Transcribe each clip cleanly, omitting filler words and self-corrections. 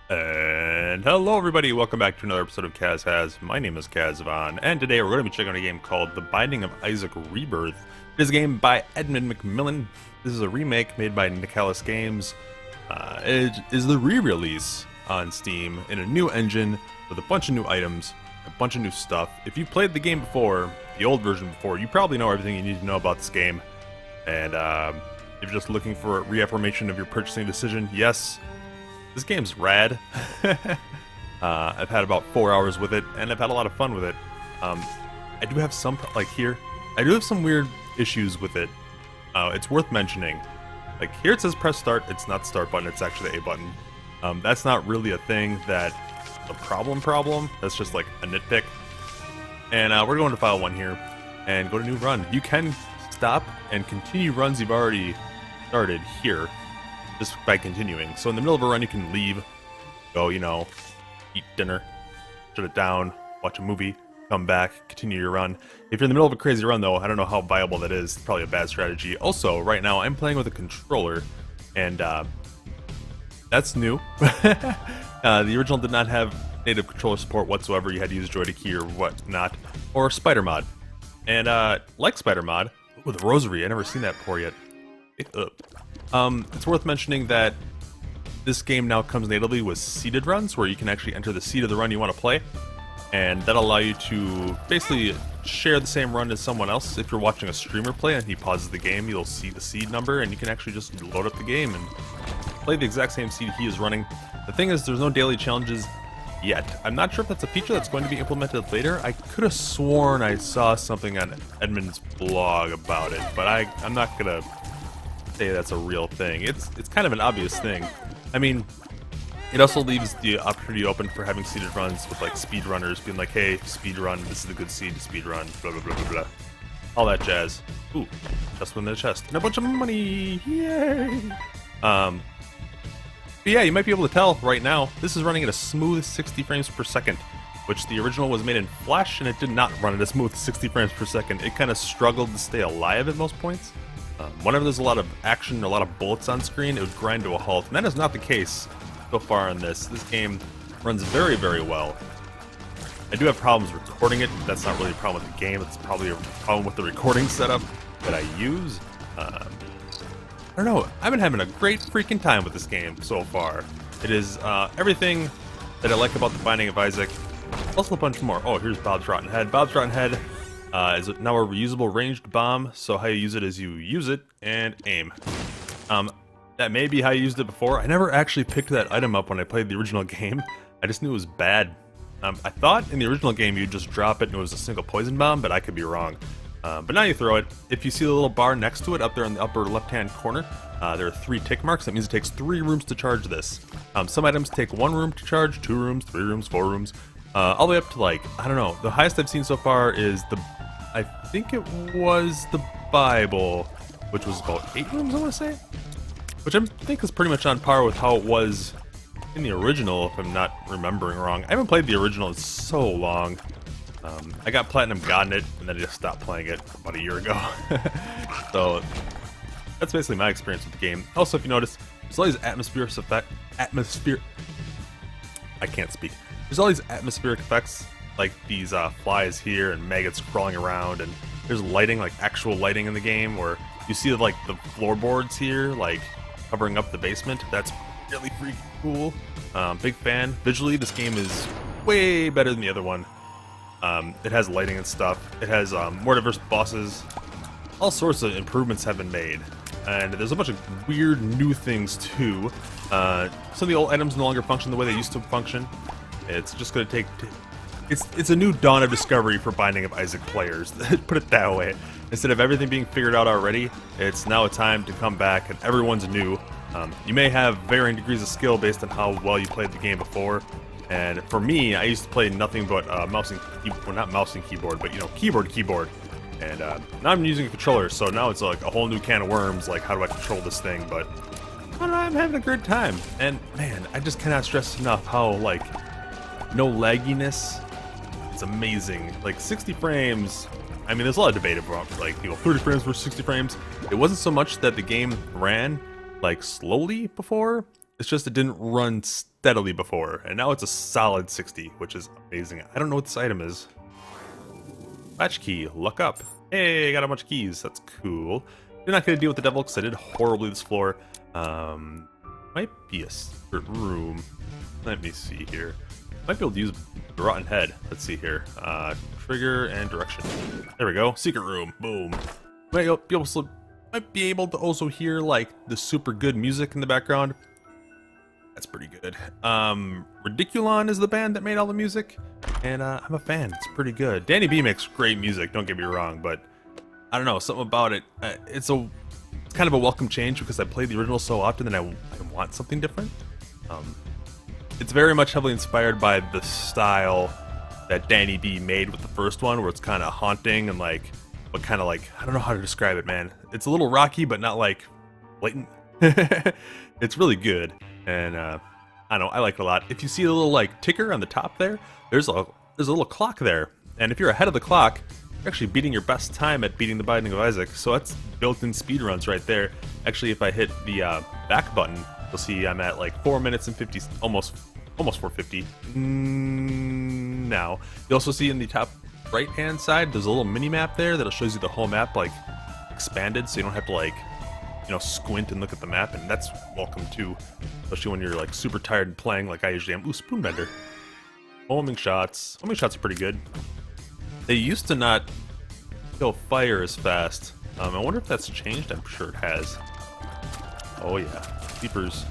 And hello everybody, welcome back to another episode of Kaz Has. My name is Kazvan, and today we're going to be checking out a game called The Binding of Isaac Rebirth. It is a game by Edmund McMillan. This is a remake made by Nicalis Games. It is the re-release on Steam in a new engine with a bunch of new items, a bunch of new stuff. If you played the game before, the old version before, you probably know everything you need to know about this game. And if you're just looking for a reaffirmation of your purchasing decision, yes, this game's rad. I've had about 4 hours with it, and I've had a lot of fun with it. I do have some, I do have some weird issues with it. It's worth mentioning. Like, here it says press start, it's not the start button, it's actually the A button. That's not really a thing that's a problem, that's just like a nitpick. And we're going to file 1 here, and go to new run. You can stop and continue runs you've already started here, just by continuing. So in the middle of a run, you can leave, go, eat dinner, shut it down, watch a movie, come back, continue your run. If you're in the middle of a crazy run, though, I don't know how viable that is. It's probably a bad strategy. Also, right now, I'm playing with a controller, and that's new. The original did not have native controller support whatsoever. You had to use Joy-to-Key or whatnot, or Spider Mod. And like Spider Mod, with Rosary, I've never seen that before yet. It's worth mentioning that this game now comes natively with seeded runs, where you can actually enter the seed of the run you want to play, and that'll allow you to basically share the same run as someone else. If you're watching a streamer play and he pauses the game, you'll see the seed number, and you can actually just load up the game and play the exact same seed he is running. The thing is, there's no daily challenges yet. I'm not sure if that's a feature that's going to be implemented later. I could have sworn I saw something on Edmund's blog about it, but I'm not gonna say that's a real thing. It's kind of an obvious thing. I mean, it also leaves the opportunity open for having seeded runs with like speedrunners being like, hey, speed run, this is a good seed to speed run, blah blah blah blah blah. All that jazz. Ooh, just win the chest. And a bunch of money! Yay! But yeah, you might be able to tell right now, this is running at a smooth 60 frames per second, which the original was made in Flash, and it did not run at a smooth 60 frames per second. It kind of struggled to stay alive at most points. Whenever there's a lot of action, a lot of bullets on screen, it would grind to a halt, and that is not the case so far in this. This game runs very, very well. I do have problems recording it. That's not really a problem with the game. It's probably a problem with the recording setup that I use. I don't know. I've been having a great freaking time with this game so far. It is everything that I like about The Binding of Isaac. Also a bunch more. Oh, here's Bob's Rotten Head. Bob's Rotten Head is now a reusable ranged bomb, so how you use it is you use it and aim. That may be how you used it before. I never actually picked that item up when I played the original game. I just knew it was bad. I thought in the original game you'd just drop it and it was a single poison bomb, but I could be wrong. But now you throw it. If you see the little bar next to it up there in the upper left-hand corner, there are 3 tick marks. That means it takes 3 rooms to charge this. Some items take 1 room to charge, 2 rooms, 3 rooms, 4 rooms, all the way up to, like, I don't know. The highest I've seen so far is I think it was the Bible, which was about 8 rooms, I want to say? Which I think is pretty much on par with how it was in the original, if I'm not remembering wrong. I haven't played the original in so long. I got Platinum God in it, and then I just stopped playing it about a year ago. So, that's basically my experience with the game. Also, if you notice, there's all these I can't speak. There's all these atmospheric effects, like these flies here and maggots crawling around, and there's lighting, like actual lighting in the game, where you see like the floorboards here, like covering up the basement. That's really freaking cool. Big fan. Visually, this game is way better than the other one. It has lighting and stuff. It has more diverse bosses. All sorts of improvements have been made. And there's a bunch of weird new things too. Some of the old items no longer function the way they used to function. It's just going to take... It's a new dawn of discovery for Binding of Isaac players, put it that way. Instead of everything being figured out already, it's now a time to come back and everyone's new. You may have varying degrees of skill based on how well you played the game before. And for me, I used to play nothing but mouse and keyboard, well, not mouse and keyboard, but keyboard. And now I'm using a controller, so now it's like a whole new can of worms, like how do I control this thing, but I don't know, I'm having a good time. And man, I just cannot stress enough how, like, no lagginess. It's amazing. Like 60 frames, I mean, there's a lot of debate about, like, 30 frames versus 60 frames. It wasn't so much that the game ran, like, slowly before. It's just it didn't run steadily before, and now it's a solid 60, which is amazing. I don't know what this item is. Latch key, luck up. Hey, I got a bunch of keys. That's cool. You're not going to deal with the devil because I did horribly this floor. Might be a secret room. Let me see here. Might be able to use the rotten head. Let's see here. Trigger and direction. There we go. Secret room. Boom. Might be able to also hear like the super good music in the background. That's pretty good. Ridiculon is the band that made all the music, and I'm a fan. It's pretty good. Danny B makes great music, don't get me wrong, but I don't know, something about it. It's kind of a welcome change because I played the original so often that I want something different. It's very much heavily inspired by the style that Danny B made with the first one, where it's kind of haunting and like, but kind of like, I don't know how to describe it, man. It's a little rocky, but not like blatant. It's really good. And I don't know, I like it a lot. If you see the little like ticker on the top there, there's a little clock there. And if you're ahead of the clock, you're actually beating your best time at beating the Binding of Isaac. So that's built-in speedruns right there. Actually, if I hit the back button, you'll see I'm at like 4 minutes and 50, almost 4:50 now. You also see in the top right-hand side, there's a little mini-map there that shows you the whole map like expanded, so you don't have to like, you know, squint and look at the map, and that's welcome too, especially when you're like super tired and playing like I usually am. Ooh, spoonbender. Homing shots. Homing shots are pretty good. They used to not kill fire as fast. I wonder if that's changed. I'm sure it has. Oh yeah, leapers.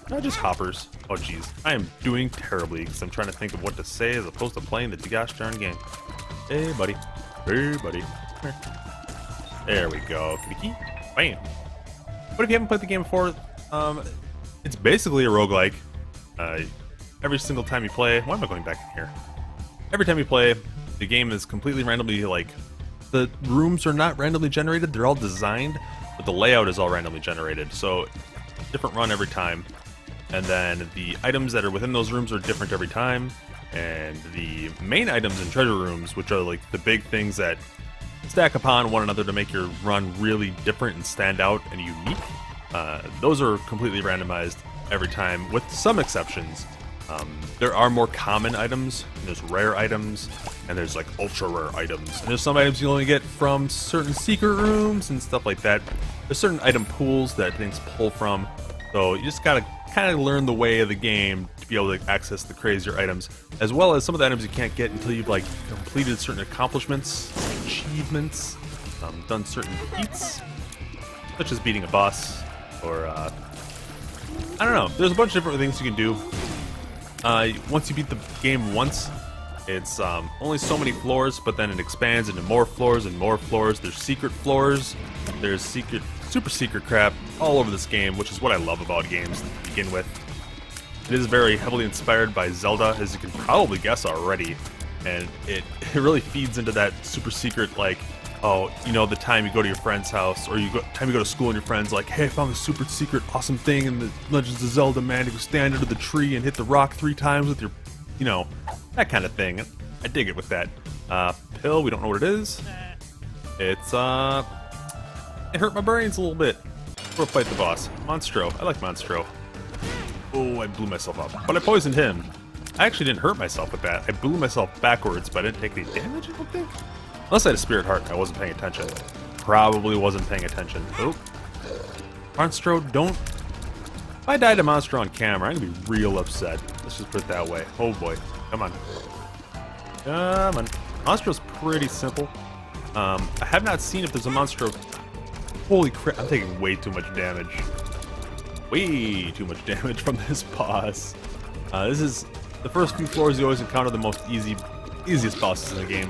Not just hoppers. Oh geez, I am doing terribly because I'm trying to think of what to say as opposed to playing the gosh darn game. Hey buddy. Hey buddy. Come here. There we go. Kitty. Bam. But if you haven't played the game before, it's basically a roguelike. Every single time you play... Why am I going back in here? Every time you play, the game is completely randomly, like... The rooms are not randomly generated, they're all designed, but the layout is all randomly generated. So, different run every time. And then the items that are within those rooms are different every time. And the main items in treasure rooms, which are like the big things that stack upon one another to make your run really different and stand out and unique. Those are completely randomized every time, with some exceptions. There are more common items, and there's rare items, and there's like ultra rare items. And there's some items you only get from certain secret rooms and stuff like that. There's certain item pools that things pull from, so you just gotta kind of learn the way of the game to be able to access the crazier items, as well as some of the items you can't get until you've like completed certain accomplishments, achievements, done certain feats, such as beating a boss, or I don't know. There's a bunch of different things you can do. Once you beat the game once, it's only so many floors, but then it expands into more floors and more floors. There's secret floors, there's super secret crap all over this game, which is what I love about games to begin with. It is very heavily inspired by Zelda, as you can probably guess already, and it really feeds into that super secret, like, oh, you know, the time you go to your friend's house, or time you go to school and your friend's like, hey, I found this super secret awesome thing in the Legends of Zelda, man. You go stand under the tree and hit the rock 3 times with your, you know, that kind of thing. I dig it with that. Pill, we don't know what it is. It's, it hurt my brains a little bit. We'll fight the boss. Monstro. I like Monstro. Oh, I blew myself up. But I poisoned him. I actually didn't hurt myself with that. I blew myself backwards, but I didn't take any damage, I don't think. Unless I had a Spirit Heart and I wasn't paying attention. Probably wasn't paying attention. Oh. Monstro, don't... If I die to Monstro on camera, I'm going to be real upset. Let's just put it that way. Oh boy. Come on. Come on. Monstro's pretty simple. I have not seen if there's a Monstro... Holy crap, I'm taking way too much damage. Way too much damage from this boss. This is... The first few floors you always encounter the most easiest bosses in the game.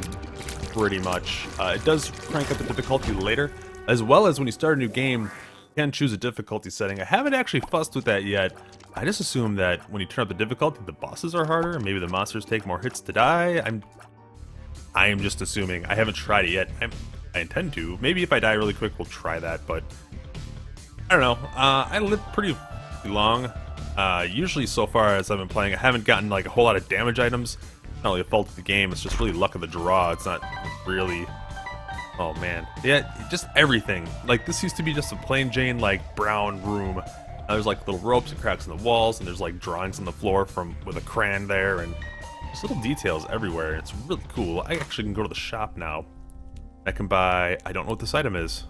Pretty much. It does crank up the difficulty later, as well as when you start a new game, you can choose a difficulty setting. I haven't actually fussed with that yet. I just assume that when you turn up the difficulty, the bosses are harder, and maybe the monsters take more hits to die. I am just assuming. I haven't tried it yet. I intend to. Maybe if I die really quick, we'll try that, but I don't know. I live pretty long. Usually so far as I've been playing, I haven't gotten like a whole lot of damage items. Not really a fault of the game, it's just really luck of the draw. It's not really... Oh man. Yeah, just everything. Like, this used to be just a plain Jane, like, brown room. There's like little ropes and cracks in the walls, and there's like drawings on the floor from with a crayon there, and there's little details everywhere. It's really cool. I actually can go to the shop now. I can buy, I don't know what this item is.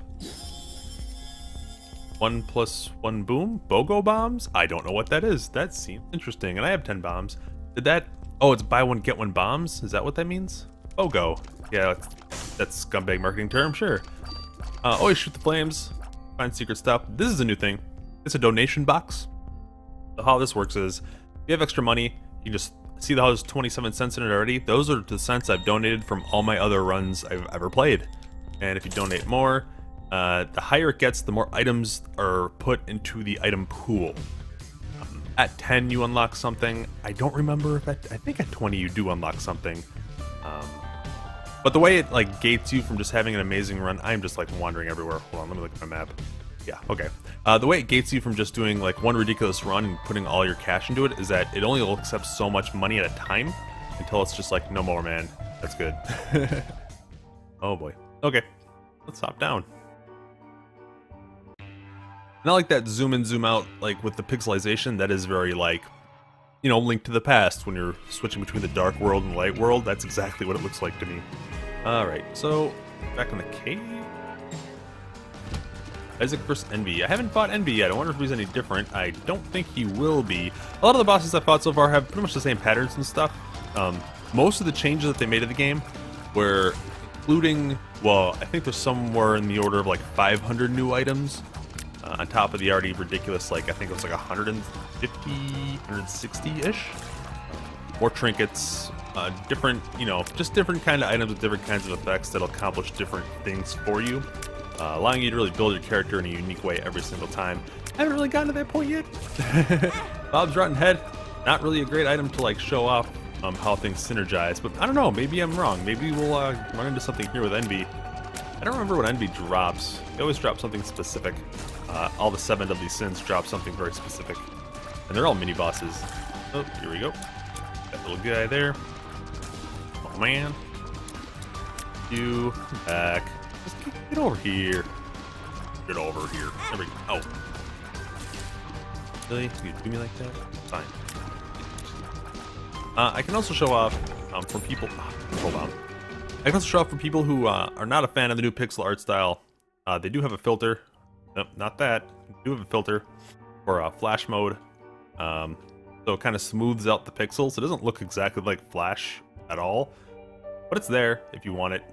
1+1 boom? BOGO bombs? I don't know what that is. That seems interesting. And I have 10 bombs. Did that, oh, it's buy one, get one bombs? Is that what that means? BOGO. Yeah, that's scumbag marketing term, sure. Always shoot the flames. Find secret stuff. This is a new thing. It's a donation box. So how this works is, if you have extra money, you just see how there's 27 cents in it already. Those are the cents I've donated from all my other runs I've ever played. And if you donate more, the higher it gets, the more items are put into the item pool. At 10, you unlock something. I don't remember if I think at 20 you do unlock something. But the way it like gates you from just having an amazing run, I'm just like wandering everywhere. Hold on, let me look at my map. Yeah, okay. The way it gates you from just doing like one ridiculous run and putting all your cash into it is that it only will accept so much money at a time until it's just like, no more, man. That's good. Oh boy. Okay, let's hop down. And I like that zoom in, zoom out, like with the pixelization. That is very like, you know, Link to the Past when you're switching between the dark world and the light world. That's exactly what it looks like to me. Alright, so back in the cave. Isaac vs. Envy. I haven't fought Envy yet. I wonder if he's any different. I don't think he will be. A lot of the bosses I've fought so far have pretty much the same patterns and stuff. Most of the changes that they made to the game were including, well, I think there's somewhere in the order of like 500 new items. On top of the already ridiculous, like, I think it was like 150, 160-ish. More trinkets, different, you know, just different kind of items with different kinds of effects that'll accomplish different things for you. Allowing you to really build your character in a unique way every single time. I haven't really gotten to that point yet. Bob's Rotten Head, not really a great item to like show off how things synergize, but I don't know, maybe I'm wrong. Maybe we'll run into something here with Envy. I don't remember what Envy drops. They always drop something specific. All the 7 of these sins drop something very specific. And they're all mini-bosses. Oh, here we go. That little guy there. Oh man. You back. Just get over here. Get over here. There we go. Oh. Really? You do me like that? Fine. I can also show off from people. Hold on. I can also show off for people who are not a fan of the new pixel art style. They do have a filter. Nope, not that. They do have a filter for Flash mode. So it kind of smooths out the pixels. It doesn't look exactly like Flash at all, but it's there if you want it.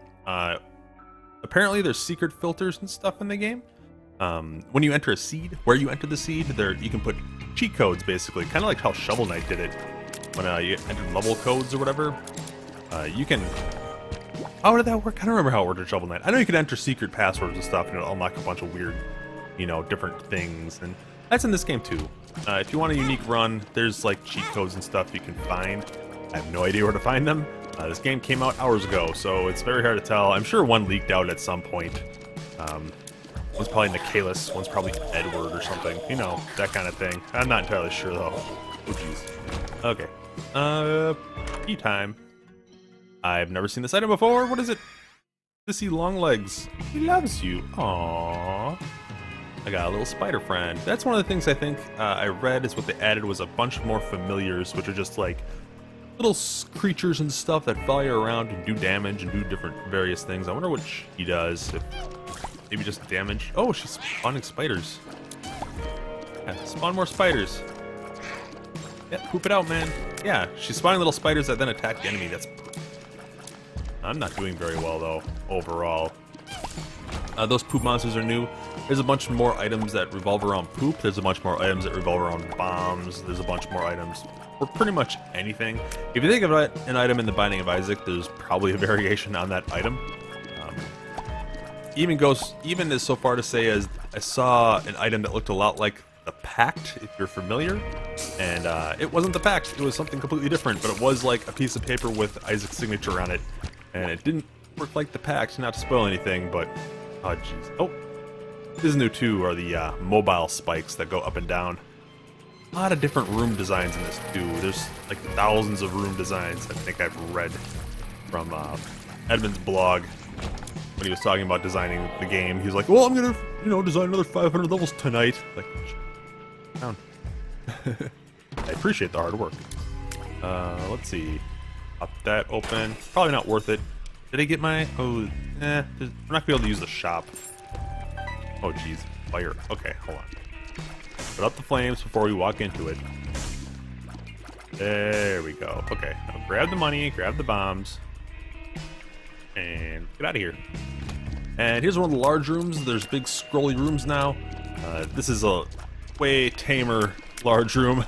Apparently there's secret filters and stuff in the game. When you enter a seed, where you enter the seed, there you can put cheat codes basically, kind of like how Shovel Knight did it. When you entered level codes or whatever, you can... How did that work? I don't remember how it worked in Shovel Knight. I know you could enter secret passwords and stuff and it'll unlock a bunch of weird, you know, different things. And that's in this game too. If you want a unique run, there's like cheat codes and stuff you can find. I have no idea where to find them. This game came out hours ago, so it's very hard to tell. I'm sure one leaked out at some point. One's probably Nicalis, one's probably Edward or something. You know, that kind of thing. I'm not entirely sure though. Oh jeez. Okay. Tea time. I've never seen this item before. What is it? Sissy long legs. He loves you. Aww. I got a little spider friend. That's one of the things I think I read is what they added was a bunch more familiars, which are just like little creatures and stuff that follow you around and do damage and do different various things. I wonder what she does. If maybe just damage. Oh, she's spawning spiders. Yeah, spawn more spiders. Yeah, poop it out, man. Yeah, she's spawning little spiders that then attack the enemy. That's... I'm not doing very well, though, overall. Those poop monsters are new. There's a bunch more items that revolve around poop. There's a bunch more items that revolve around bombs. There's a bunch more items for pretty much anything. If you think of an item in the Binding of Isaac, there's probably a variation on that item. Even as so far to say as I saw an item that looked a lot like the Pact, if you're familiar, and it wasn't the Pact. It was something completely different, but it was like a piece of paper with Isaac's signature on it, and it didn't work like the Pact. Not to spoil anything, but oh jeez. Oh, this is new too. Are the mobile spikes that go up and down? A lot of different room designs in this too. There's like thousands of room designs. I think I've read from Edmund's blog when he was talking about designing the game. He's like, "Well, I'm gonna, design another 500 levels tonight." Like, I appreciate the hard work. Let's see. Pop that open. Probably not worth it. Did I get my... Oh, we're not going to be able to use the shop. Oh, jeez. Fire. Okay, hold on. Put up the flames before we walk into it. There we go. Okay, now grab the money, grab the bombs, and get out of here. And here's one of the large rooms. There's big scrolly rooms now. This is a way tamer large room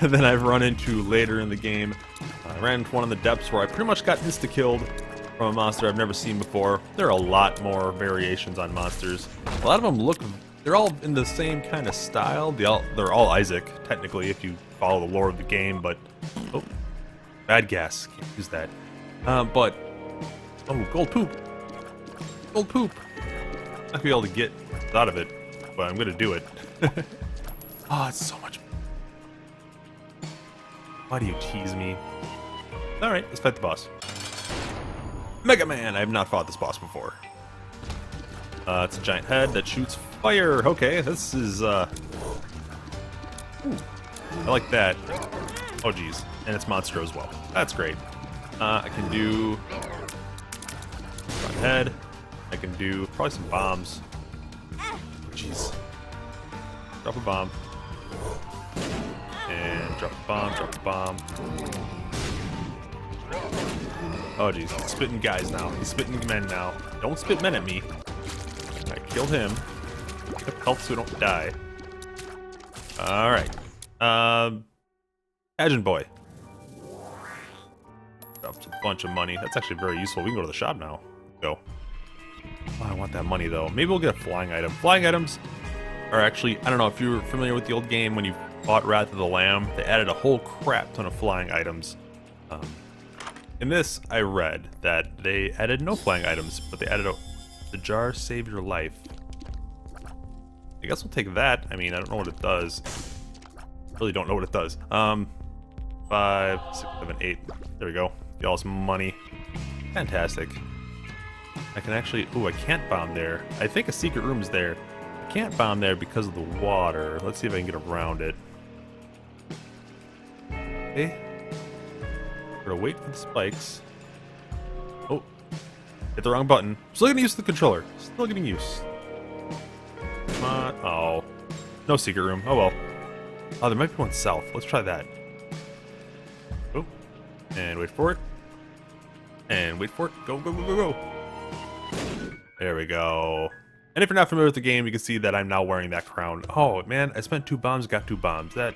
than I've run into later in the game. I ran into one in the depths where I pretty much got insta-killed from a monster I've never seen before. There are a lot more variations on monsters. A lot of them look... They're all in the same kind of style. They're all Isaac, technically, if you follow the lore of the game, but... Oh, bad gas. Can't use that. But... Oh, gold poop. Gold poop. I'm not gonna be able to get out of it, but I'm gonna do it. Oh, it's so much... Why do you tease me? Alright, let's fight the boss. Mega Man! I have not fought this boss before. It's a giant head that shoots fire. Okay, this is, Ooh, I like that. Oh, geez. And it's monster as well. That's great. I can do... front head. I can do probably some bombs. Jeez. Drop a bomb. And drop a bomb, drop a bomb. Oh, geez. He's spitting guys now. He's spitting men now. Don't spit men at me. I killed him. Pick up health so we don't die. Alright. Pageant boy. Drops a bunch of money. That's actually very useful. We can go to the shop now. Go. Oh, I want that money, though. Maybe we'll get a flying item. Flying items are actually... I don't know if you're familiar with the old game when you fought Wrath of the Lamb. They added a whole crap ton of flying items. In this, I read that they added no flying items, but they added the jar save your life. I guess we'll take that. I mean, I don't know what it does. Really don't know what it does. 5, 6, 7, 8. There we go. Get all this money. Fantastic. I can actually... Ooh, I can't bomb there. I think a secret room is there. I can't bomb there because of the water. Let's see if I can get around it. Okay. We're gonna wait for the spikes. Oh. Hit the wrong button. Still getting used to the controller. Still getting used. Come on. Oh. No secret room. Oh well. Oh, there might be one south. Let's try that. Oh. And wait for it. And wait for it. Go, go, go, go, go. There we go. And if you're not familiar with the game, you can see that I'm now wearing that crown. Oh, man. I spent 2 bombs, got 2 bombs. That...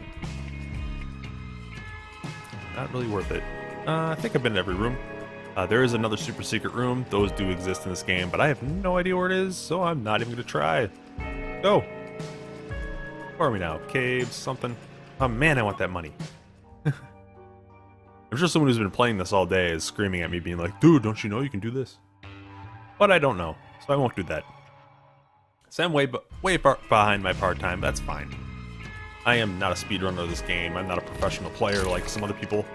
Not really worth it. I think I've been in every room. There is another super secret room. Those do exist in this game, but I have no idea where it is, so I'm not even going to try. Go. Where are we now? Caves, something. Oh man, I want that money. I'm sure someone who's been playing this all day is screaming at me being like, dude, don't you know you can do this? But I don't know, so I won't do that. So I'm way behind my part time, that's fine. I am not a speedrunner of this game. I'm not a professional player like some other people.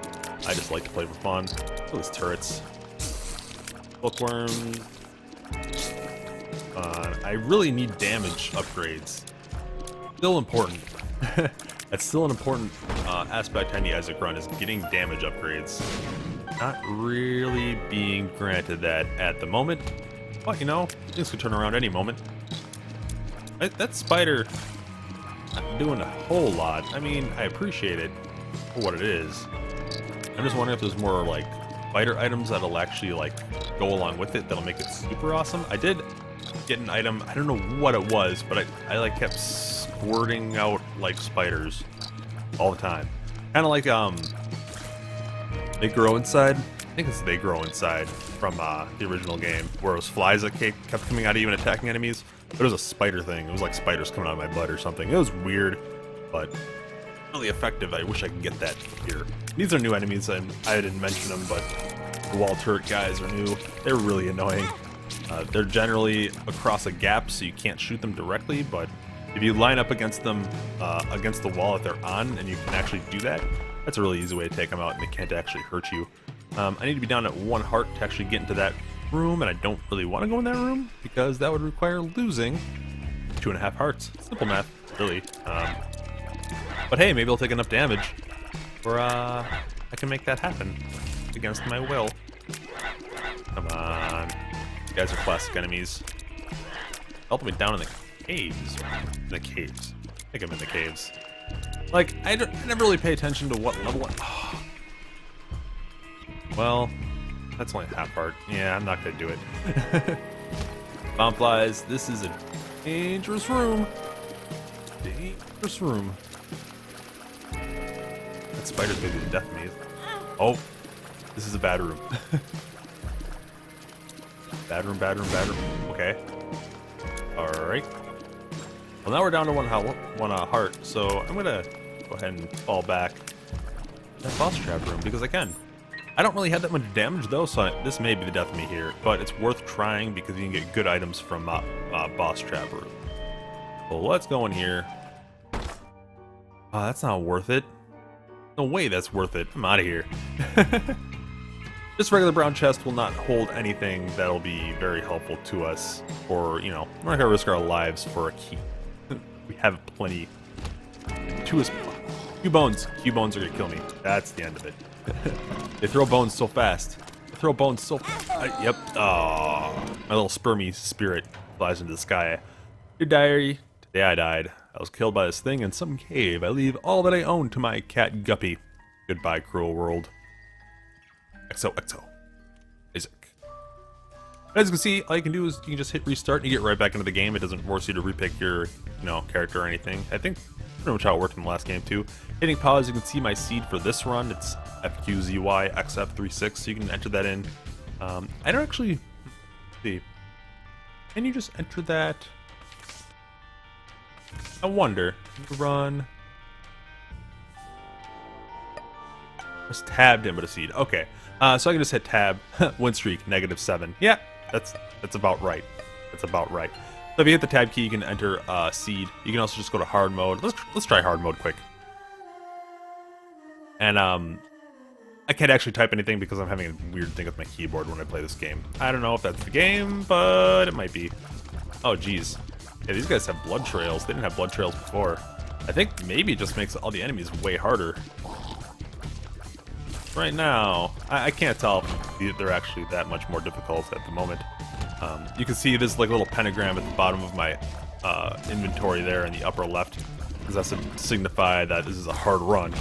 I just like to play for fun. Look at these turrets. Bookworm. I really need damage upgrades. Still important. That's still an important aspect on the Isaac run, is getting damage upgrades. Not really being granted that at the moment. But, you know, things could turn around any moment. That spider... not doing a whole lot. I mean, I appreciate it for what it is. I'm just wondering if there's more, like, fighter items that'll actually, like, go along with it that'll make it super awesome. I did get an item, I don't know what it was, but I like, kept squirting out, like, spiders all the time. Kind of like, They Grow Inside. I think it's They Grow Inside from, the original game, where it was flies that kept coming out of you and attacking enemies. But it was a spider thing. It was like spiders coming out of my butt or something. It was weird, but really effective. I wish I could get that here. These are new enemies, and I didn't mention them, but the wall turret guys are new. They're really annoying. They're generally across a gap, so you can't shoot them directly, but if you line up against them, against the wall that they're on, and you can actually do that, that's a really easy way to take them out, and they can't actually hurt you. I need to be down at 1 heart to actually get into that room, and I don't really want to go in that room because that would require losing 2.5 hearts. Simple math, really. But hey, maybe I'll take enough damage where I can make that happen against my will. Come on. You guys are classic enemies. Help me down in the caves. In the caves. I think I'm in the caves. Like, I never really pay attention to what level I... Well, that's only half part. Yeah, I'm not gonna do it. Bomb flies, this is a dangerous room. Dangerous room. That spider's gonna be the death of me. Oh, this is a bad room. Bad room, bad room, bad room. Okay. Alright. Well, now we're down to one heart, so I'm gonna go ahead and fall back to that boss trap room because I can. I don't really have that much damage though, so this may be the death of me here, but it's worth trying because you can get good items from boss trap room. Well, let's go in here. That's not worth it. No way that's worth it. I'm out of here. This regular brown chest will not hold anything that'll be very helpful to us, or, you know, we're not gonna risk our lives for a key. We have plenty. Q bones. Q bones are gonna kill me. That's the end of it. They throw bones so fast. They throw bones so fast. Yep. Oh, my little spermy spirit flies into the sky. Your diary. Today I died. I was killed by this thing in some cave. I leave all that I own to my cat Guppy. Goodbye, cruel world. XOXO. Isaac. As you can see, all you can do is you can just hit restart and you get right back into the game. It doesn't force you to repick your, character or anything. I think pretty much how it worked in the last game too. Hitting pause, you can see my seed for this run. It's FQZYXF36, so you can enter that in. I don't actually see. Can you just enter that? I wonder. Run. Press tab to input a seed. Okay. So I can just hit tab. Win streak, -7. Yeah, that's about right. That's about right. So if you hit the tab key, you can enter seed. You can also just go to hard mode. Let's try hard mode quick. And I can't actually type anything because I'm having a weird thing with my keyboard when I play this game. I don't know if that's the game, but it might be. Oh, geez. Yeah, these guys have blood trails. They didn't have blood trails before. I think maybe it just makes all the enemies way harder. Right now, I can't tell if they're actually that much more difficult at the moment. You can see this like little pentagram at the bottom of my inventory there in the upper left, because that's to signify that this is a hard run.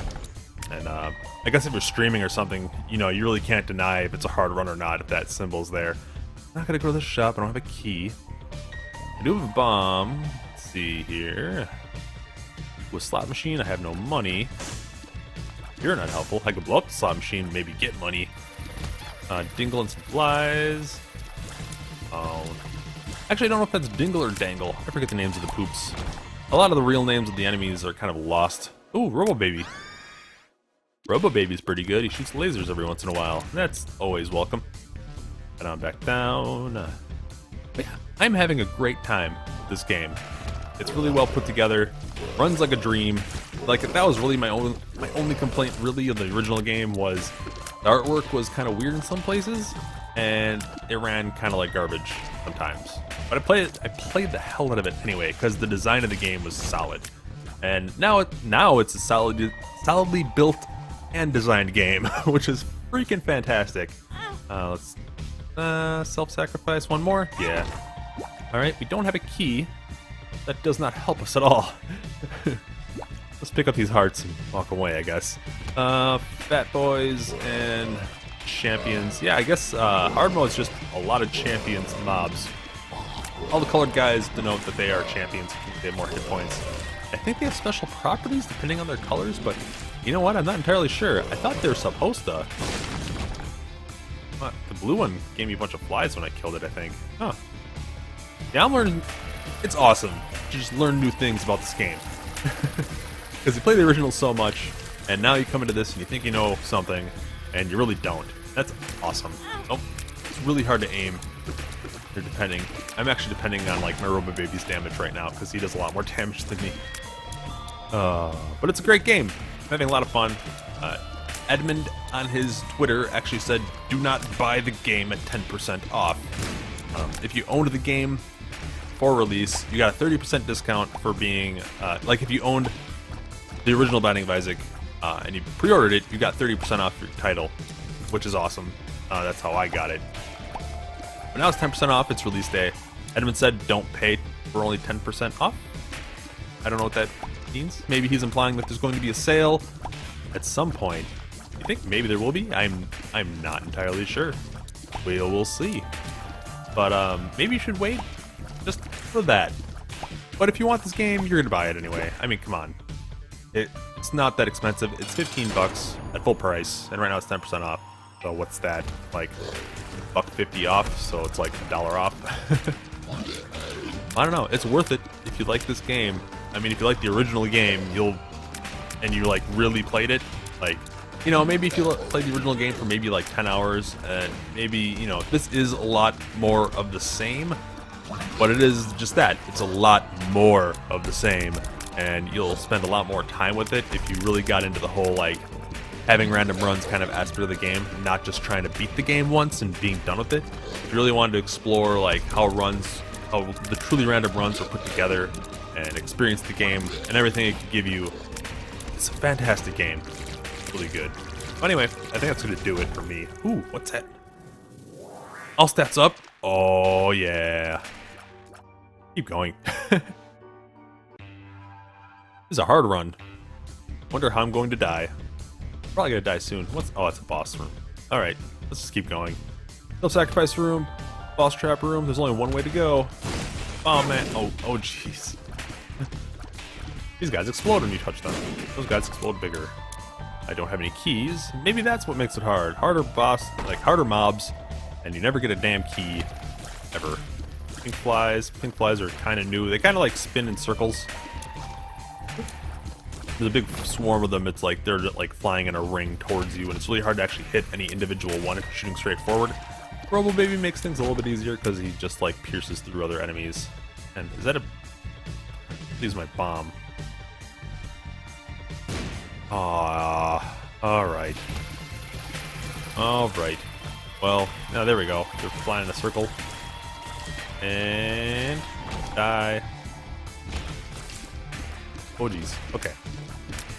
And I guess if you're streaming or something, you really can't deny if it's a hard run or not if that symbol's there. I'm not gonna go to the shop. I don't have a key. I do have a bomb. Let's see here. With slot machine, I have no money. You're not helpful. I could blow up the slot machine and maybe get money. Dingle and some flies. Oh. Actually, I don't know if that's Dingle or Dangle. I forget the names of the poops. A lot of the real names of the enemies are kind of lost. Ooh, Robo Baby. Robo Baby's pretty good. He shoots lasers every once in a while. That's always welcome. Head on back down. But yeah, I'm having a great time with this game. It's really well put together. Runs like a dream. Like, that was really my only complaint really of the original game was the artwork was kind of weird in some places, and it ran kind of like garbage sometimes. But I played the hell out of it anyway because the design of the game was solid. And now it's a solidly built and designed game, which is freaking fantastic. Let's self-sacrifice one more. Yeah. All right, we don't have a key. That does not help us at all. Let's pick up these hearts and walk away, I guess. Fat boys and champions. Yeah, I guess hard mode is just a lot of champions mobs. All the colored guys denote that they are champions. They have more hit points. I think they have special properties depending on their colors, but you know what? I'm not entirely sure. I thought they were supposed to. The blue one gave me a bunch of flies when I killed it, I think. Huh. Yeah, I'm learning. It's awesome to just learn new things about this game. Because you play the original so much, and now you come into this and you think you know something, and you really don't. That's awesome. Oh, it's really hard to aim. You're depending. I'm actually depending on like my Robo Baby's damage right now because he does a lot more damage than me. But it's a great game. I'm having a lot of fun. Edmund on his Twitter actually said, "Do not buy the game at 10% off." If you owned the game for release, you got a 30% discount for being like if you owned the original Binding of Isaac, and you pre-ordered it, you got 30% off your title, which is awesome. That's how I got it. But now it's 10% off its release day. Edmund said don't pay for only 10% off. I don't know what that means. Maybe he's implying that there's going to be a sale at some point. You think maybe there will be? I'm not entirely sure. We'll see. But maybe you should wait just for that. But if you want this game, you're gonna buy it anyway. I mean, come on. It's not that expensive. It's 15 bucks at full price, and right now it's 10% off. So what's that? Like $1.50 off, so it's like $1 off. I don't know. It's worth it if you like this game. I mean, if you like the original game, and you like really played it, like, you know, maybe if you played the original game for maybe like 10 hours, and maybe, you know, this is a lot more of the same, but it is just that. It's a lot more of the same, and you'll spend a lot more time with it if you really got into the whole, like, having random runs kind of aspect of the game, not just trying to beat the game once and being done with it. If you really wanted to explore, like, how the truly random runs are put together and experience the game and everything it can give you, it's a fantastic game. Really good. Anyway, I think that's going to do it for me. Ooh, what's that? All stats up. Oh, yeah. Keep going. This is a hard run. Wonder how I'm going to die. Probably going to die soon. Oh, it's a boss room. Alright, let's just keep going. Self-sacrifice room. Boss trap room. There's only one way to go. Oh, man. Oh, jeez. These guys explode when you touch them. Those guys explode bigger. I don't have any keys. Maybe that's what makes it hard. Harder harder mobs, and you never get a damn key, ever. Pink flies. Pink flies are kind of new. They kind of like spin in circles. There's a big swarm of them. It's like they're like flying in a ring towards you, and it's really hard to actually hit any individual one if you're shooting straight forward. Robo Baby makes things a little bit easier because he just like pierces through other enemies. And is that use my bomb? Alright. Alright. Well, now there we go. They're flying in a circle. And die. Oh jeez. Okay.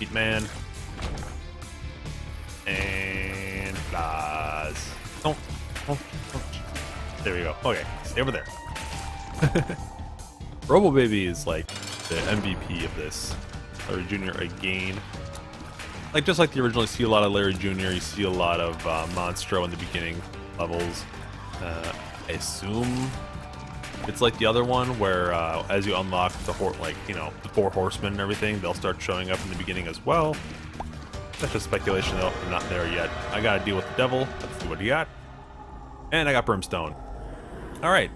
Heat man. And flies. Don't. There we go. Okay. Stay over there. Robo Baby is like the MVP of this. Larry Jr. again. Like, just like the original, you see a lot of Larry Jr., you see a lot of Monstro in the beginning levels. I assume it's like the other one where as you unlock the the 4 horsemen and everything, they'll start showing up in the beginning as well. That's just speculation though, I'm not there yet. I gotta deal with the devil, let's see what he got. And I got Brimstone. Alright,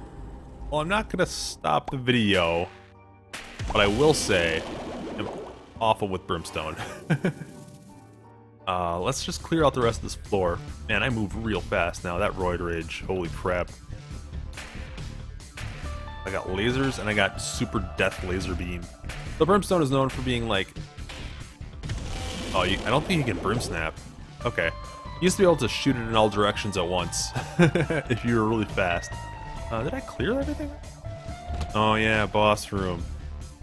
well I'm not gonna stop the video, but I will say I'm awful with Brimstone. Let's just clear out the rest of this floor. Man, I move real fast now. That Roid Rage, holy crap. I got lasers and I got super death laser beam. The Brimstone is known for being like... Oh, I don't think you can Brim Snap. Okay. You used to be able to shoot it in all directions at once. If you were really fast. Did I clear everything? Oh yeah, boss room.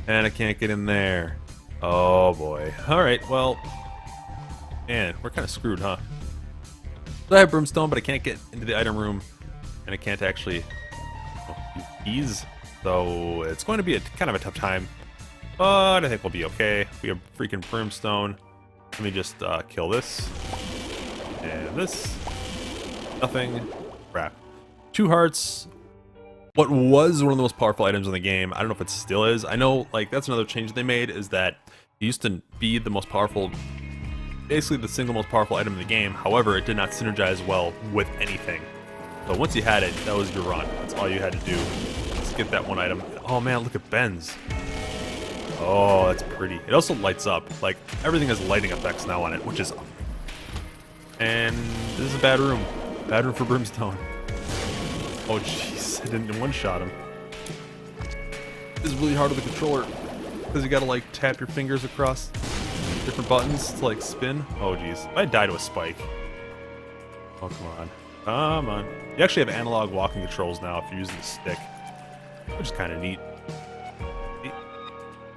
And I can't get in there. Oh boy. Alright, well... Man, we're kind of screwed, huh? So I have Brimstone, but I can't get into the item room. And I can't actually use keys. So it's going to be kind of a tough time. But I think we'll be okay. We have freaking Brimstone. Let me just kill this. And this. Nothing. Crap. 2 hearts. What was one of the most powerful items in the game. I don't know if it still is. I know, like, that's another change they made, is that it used to be the most powerful... Basically the single most powerful item in the game. However, it did not synergize well with anything. So once you had it, that was your run. That's all you had to do. Just get that one item. Oh man, look at Ben's. Oh, that's pretty. It also lights up. Like, everything has lighting effects now on it, which is... And this is a bad room. Bad room for Brimstone. Oh jeez, I didn't one-shot him. This is really hard with the controller. Because you gotta like tap your fingers across different buttons to like spin. Oh jeez, I die to a spike. Oh come on, come on. You actually have analog walking controls now if you're using the stick, which is kind of neat.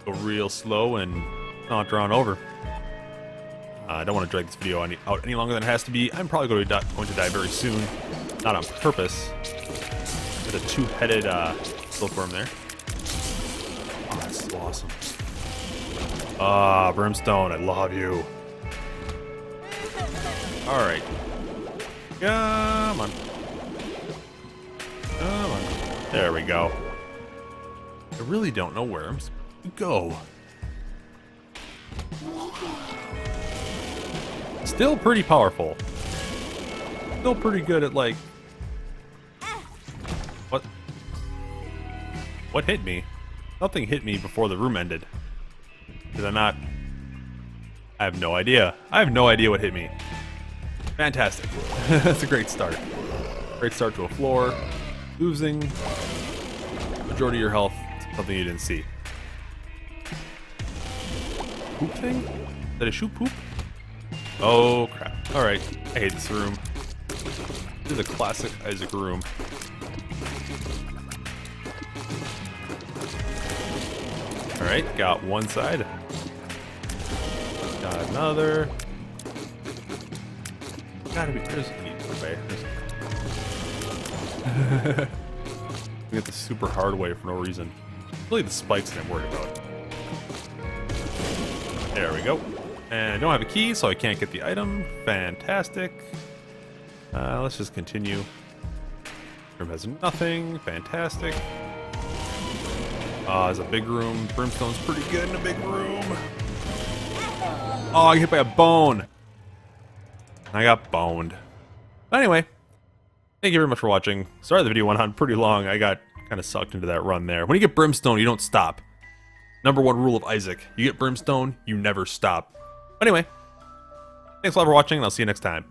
Go real slow and saunter on over. I don't want to drag this video out any longer than it has to be. I'm probably going to die very soon. Not on purpose. With a two-headed silkworm there. Oh, that's so awesome. Ah, Brimstone, I love you. Alright. Come on. Come on. There we go. I really don't know where I'm supposed to go. Still pretty powerful. Still pretty good at, like... What? What hit me? Something hit me before the room ended. Did I not? I have no idea. I have no idea what hit me. Fantastic. That's a great start. Great start to a floor. Losing majority of your health. Something you didn't see. Poop thing? Is that a shoot poop? Oh crap. Alright. I hate this room. This is a classic Isaac room. Alright, got one side. Got another. Gotta be, there's an easy way. We get the super hard way for no reason. Really the spikes that I'm worried about. There we go. And I don't have a key, so I can't get the item. Fantastic. Let's just continue. Room has nothing. Fantastic. There's a big room. Brimstone's pretty good in a big room. Oh, I got hit by a bone. I got boned. But anyway, thank you very much for watching. Sorry the video went on pretty long. I got kind of sucked into that run there. When you get Brimstone, you don't stop. Number one rule of Isaac. You get Brimstone, you never stop. Anyway, thanks a lot for watching, and I'll see you next time.